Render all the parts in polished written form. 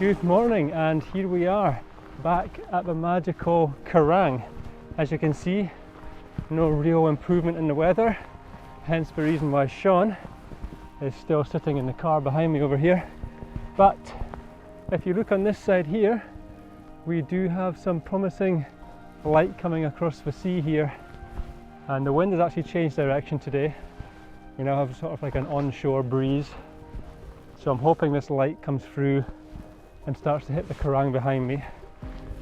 Good morning, and here we are back at the magical Kerrang. As you can see, no real improvement in the weather, hence the reason why Sean is still sitting in the car behind me over here. But if you look on this side here, we do have some promising light coming across the sea here, and the wind has actually changed direction today. We now have sort of like an onshore breeze, so I'm hoping this light comes through and starts to hit the Kerrang behind me.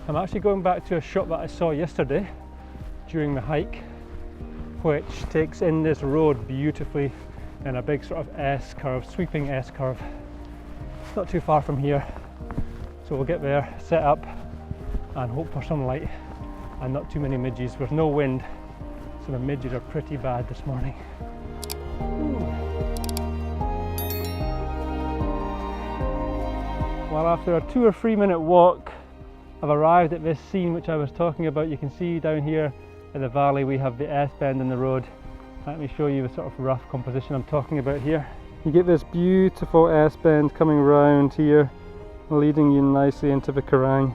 I'm actually going back to a shot that I saw yesterday during the hike, which takes in this road beautifully in a big sort of S-curve, sweeping S-curve. It's not too far from here, so we'll get there, set up and hope for some light and not too many midges. There's no wind, so the midges are pretty bad this morning. Well, after a 2 or 3 minute walk, I've arrived at this scene which I was talking about. You can see down here in the valley we have the S-bend in the road. Let me show you the sort of rough composition I'm talking about here. You get this beautiful S-bend coming round here, leading you nicely into the Kerrang.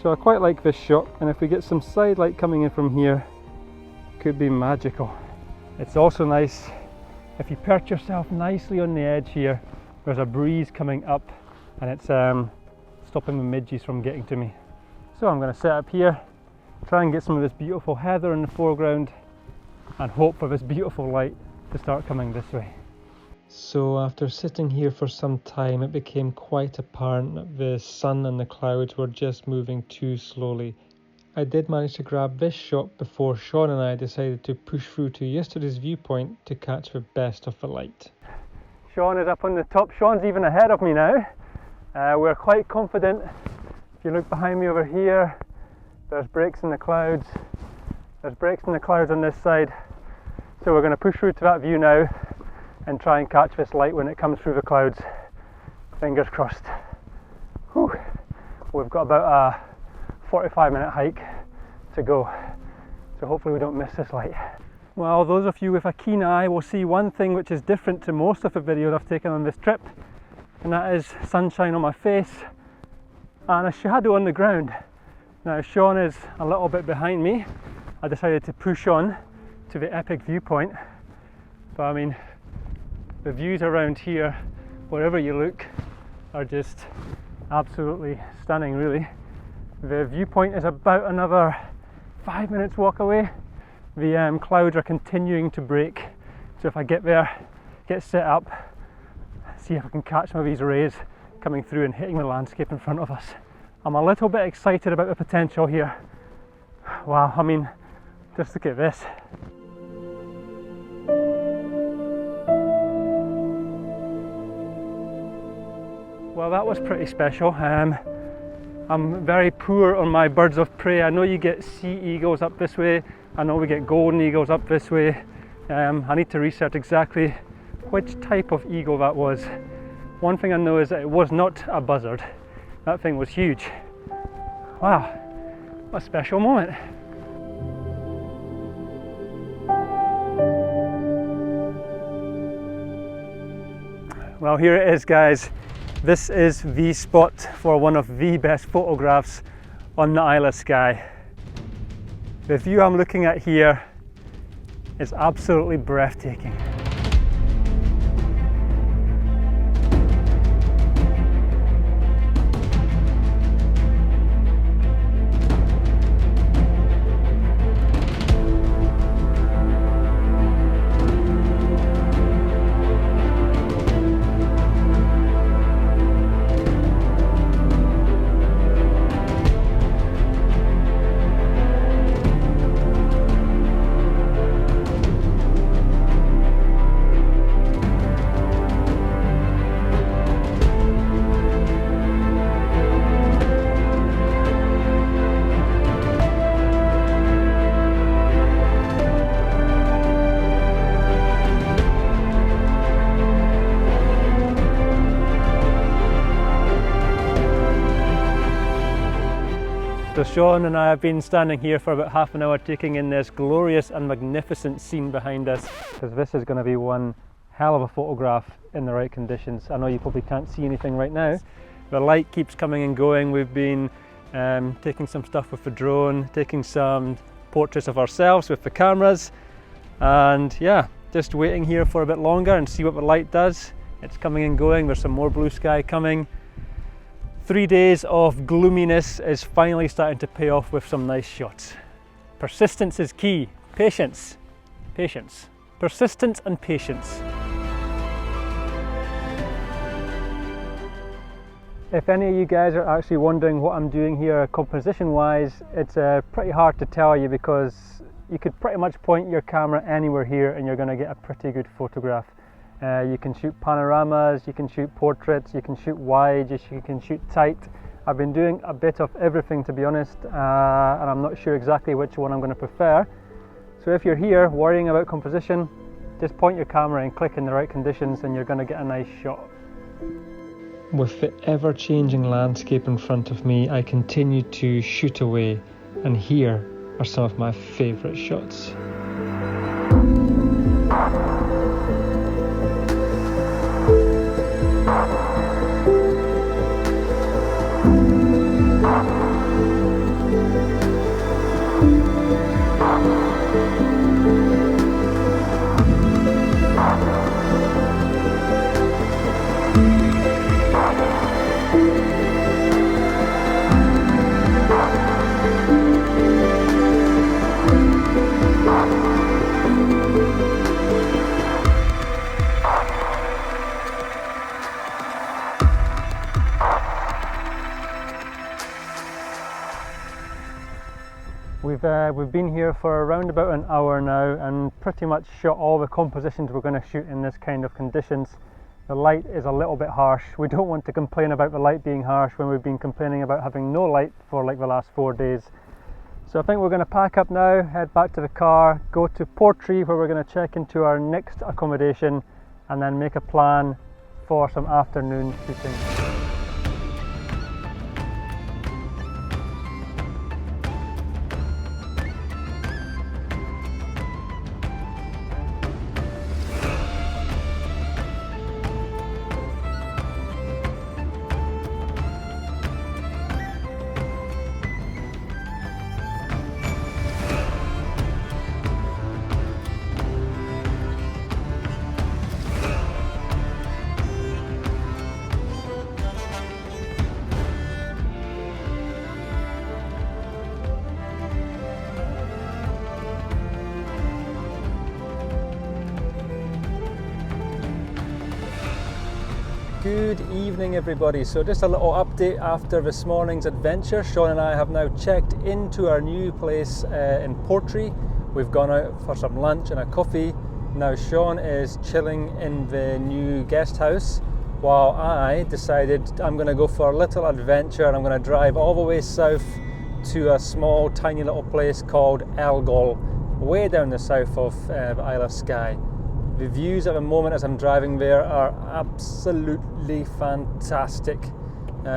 So I quite like this shot, and if we get some side light coming in from here, it could be magical. It's also nice if you perch yourself nicely on the edge here. There's a breeze coming up and it's stopping the midges from getting to me. So I'm going to set up here, try and get some of this beautiful heather in the foreground and hope for this beautiful light to start coming this way. So after sitting here for some time, it became quite apparent that the sun and the clouds were just moving too slowly. I did manage to grab this shot before Sean and I decided to push through to yesterday's viewpoint to catch the best of the light. Sean is up on the top. Sean's even ahead of me now. We're quite confident. If you look behind me over here, there's breaks in the clouds. There's breaks in the clouds on this side. So we're going to push through to that view now and try and catch this light when it comes through the clouds. Fingers crossed. Whew. We've got about a 45-minute hike to go, so hopefully we don't miss this light. Well, those of you with a keen eye will see one thing which is different to most of the videos I've taken on this trip, and that is sunshine on my face and a shadow on the ground. Now Sean is a little bit behind me. I decided to push on to the epic viewpoint, but I mean, the views around here, wherever you look, are just absolutely stunning really. The viewpoint is about another 5 minutes walk away. The clouds are continuing to break, so if I get there, get set up, see if I can catch some of these rays coming through and hitting the landscape in front of us. I'm a little bit excited about the potential here. Wow, I mean, just look at this. Well, that was pretty special. I'm very poor on my birds of prey. I know you get sea eagles up this way. I know we get golden eagles up this way. I need to research exactly which type of eagle that was. One thing I know is that it was not a buzzard. That thing was huge. Wow, what a special moment. Well, here it is, guys. This is the spot for one of the best photographs on the Isle of Skye. The view I'm looking at here is absolutely breathtaking. So Sean and I have been standing here for about half an hour taking in this glorious and magnificent scene behind us, because this is going to be one hell of a photograph in the right conditions. I know you probably can't see anything right now, The light keeps coming and going. We've been taking some stuff with the drone, taking some portraits of ourselves with the cameras, and yeah, just waiting here for a bit longer and see what the light does. It's coming and going. There's some more blue sky coming. 3 days of gloominess is finally starting to pay off with some nice shots. Persistence is key. Patience. Patience. Persistence and patience. If any of you guys are actually wondering what I'm doing here composition wise, it's pretty hard to tell you, because you could pretty much point your camera anywhere here and you're going to get a pretty good photograph. You can shoot panoramas, you can shoot portraits, you can shoot wide, you can shoot tight. I've been doing a bit of everything, to be honest, and I'm not sure exactly which one I'm going to prefer. So if you're here worrying about composition, just point your camera and click in the right conditions and you're going to get a nice shot. With the ever-changing landscape in front of me, I continue to shoot away, and here are some of my favourite shots. We've been here for around about an hour now and pretty much shot all the compositions we're going to shoot in this kind of conditions. The light is a little bit harsh. We don't want to complain about the light being harsh when we've been complaining about having no light for like the last 4 days. So I think we're going to pack up now, head back to the car, go to Portree where we're going to check into our next accommodation and then make a plan for some afternoon shooting. Good evening everybody. So just a little update after this morning's adventure. Sean and I have now checked into our new place in Portree. We've gone out for some lunch and a coffee. Now Sean is chilling in the new guest house while I decided I'm going to go for a little adventure and I'm going to drive all the way south to a small tiny little place called Elgol, way down the south of the Isle of Skye. The views at the moment as I'm driving there are absolutely fantastic.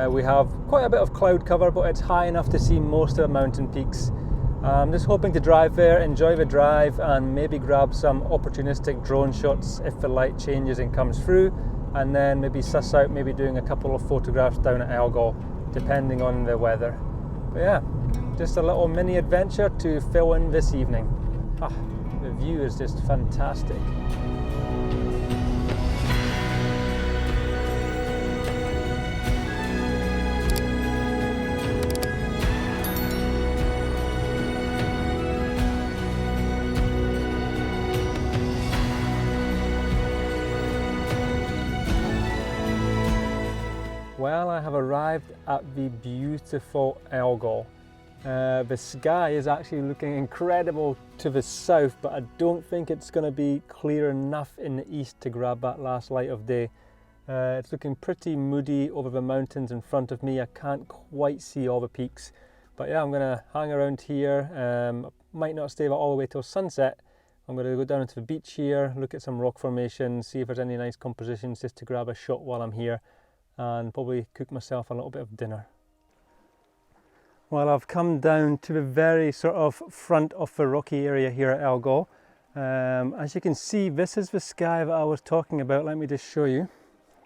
We have quite a bit of cloud cover, but it's high enough to see most of the mountain peaks. I'm just hoping to drive there, enjoy the drive, and maybe grab some opportunistic drone shots if the light changes and comes through, and then maybe suss out maybe doing a couple of photographs down at Elgol, depending on the weather. But yeah, just a little mini adventure to fill in this evening. The view is just fantastic. Well, I have arrived at the beautiful Elgol. The sky is actually looking incredible to the south, but I don't think it's going to be clear enough in the east to grab that last light of day. It's looking pretty moody over the mountains in front of me. I can't quite see all the peaks, but yeah, I'm going to hang around here. Might not stay all the way till sunset. I'm going to go down to the beach here, look at some rock formations, see if there's any nice compositions just to grab a shot while I'm here, and probably cook myself a little bit of dinner. Well, I've come down to the very sort of front of the rocky area here at Elgol. As you can see, this is the sky that I was talking about. Let me just show you.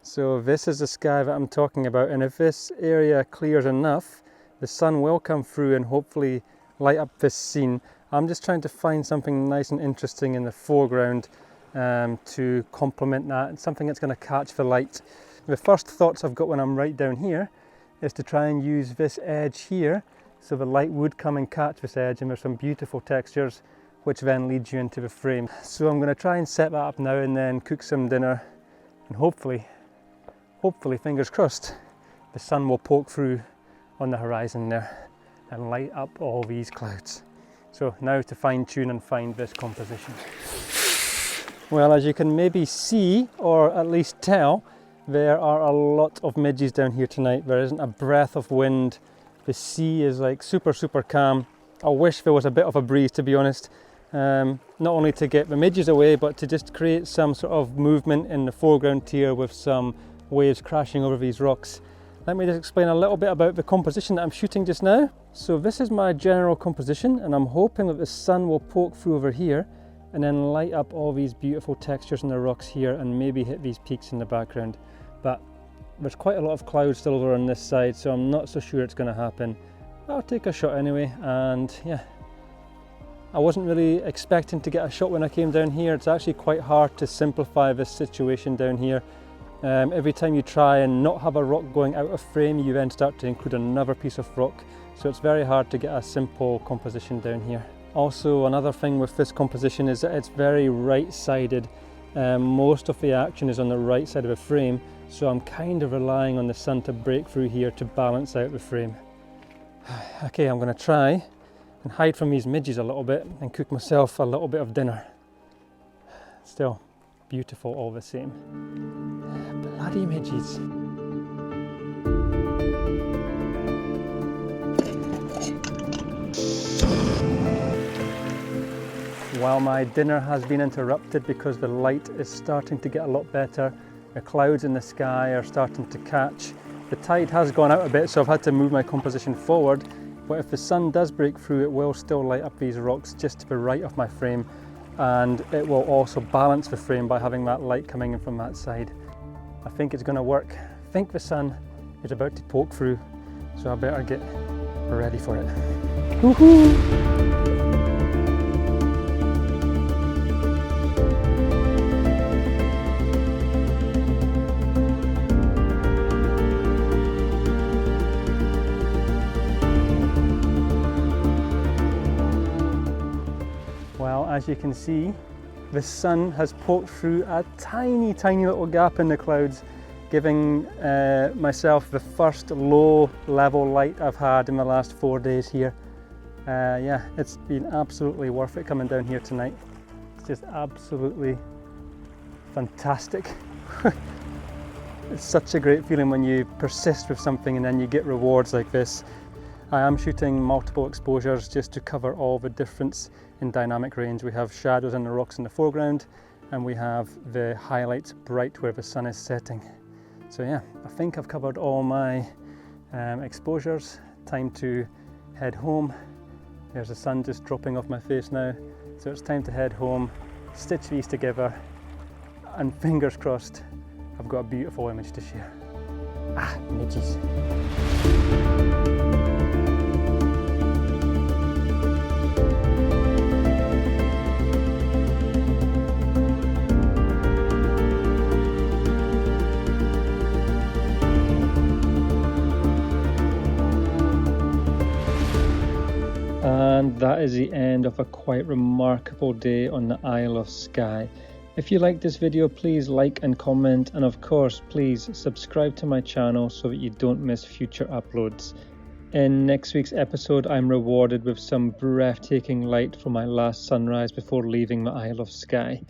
So this is the sky that I'm talking about, and if this area clears enough, the sun will come through and hopefully light up this scene. I'm just trying to find something nice and interesting in the foreground to complement that, something that's going to catch the light. The first thoughts I've got when I'm right down here is to try and use this edge here, so the light would come and catch this edge, and there's some beautiful textures which then leads you into the frame. So I'm going to try and set that up now and then cook some dinner, and hopefully, fingers crossed, the sun will poke through on the horizon there and light up all these clouds. So now to fine tune and find this composition. Well, as you can maybe see, or at least tell, there are a lot of midges down here tonight. There isn't a breath of wind. The sea is like super calm. I wish there was a bit of a breeze, to be honest, not only to get the midges away, but to just create some sort of movement in the foreground here with some waves crashing over these rocks. Let me just explain a little bit about the composition that I'm shooting just now. So this is my general composition, and I'm hoping that the sun will poke through over here and then light up all these beautiful textures in the rocks here and maybe hit these peaks in the background. But there's quite a lot of clouds still over on this side, so I'm not so sure it's going to happen. I'll take a shot anyway, and yeah. I wasn't really expecting to get a shot when I came down here. It's actually quite hard to simplify this situation down here. Every time you try and not have a rock going out of frame, you then start to include another piece of rock. So it's very hard to get a simple composition down here. Also, another thing with this composition is that it's very right-sided. Most of the action is on the right side of the frame, so I'm kind of relying on the sun to break through here to balance out the frame. Okay, I'm going to try and hide from these midges a little bit and cook myself a little bit of dinner. Still beautiful all the same. Bloody midges. While my dinner has been interrupted because the light is starting to get a lot better, the clouds in the sky are starting to catch. The tide has gone out a bit, so I've had to move my composition forward, but if the sun does break through, it will still light up these rocks just to the right of my frame, and it will also balance the frame by having that light coming in from that side. I think it's going to work. I think the sun is about to poke through, so I better get ready for it. Woohoo! Well, as you can see, the sun has poked through a tiny little gap in the clouds, giving myself the first low level light I've had in the last 4 days here. Yeah, it's been absolutely worth it coming down here tonight. It's just absolutely fantastic. It's such a great feeling when you persist with something and then you get rewards like this. I am shooting multiple exposures just to cover all the difference in dynamic range. We have shadows in the rocks in the foreground, and we have the highlights bright where the sun is setting. So yeah, I think I've covered all my exposures. Time to head home. There's the sun just dropping off my face now, so it's time to head home, stitch these together, and fingers crossed I've got a beautiful image to share. Ah, midges. And that is the end of a quite remarkable day on the Isle of Skye. If you like this video, please like and comment, and of course please subscribe to my channel so that you don't miss future uploads. In next week's episode, I'm rewarded with some breathtaking light from my last sunrise before leaving the Isle of Skye.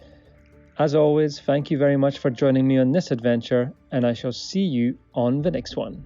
As always, thank you very much for joining me on this adventure, and I shall see you on the next one.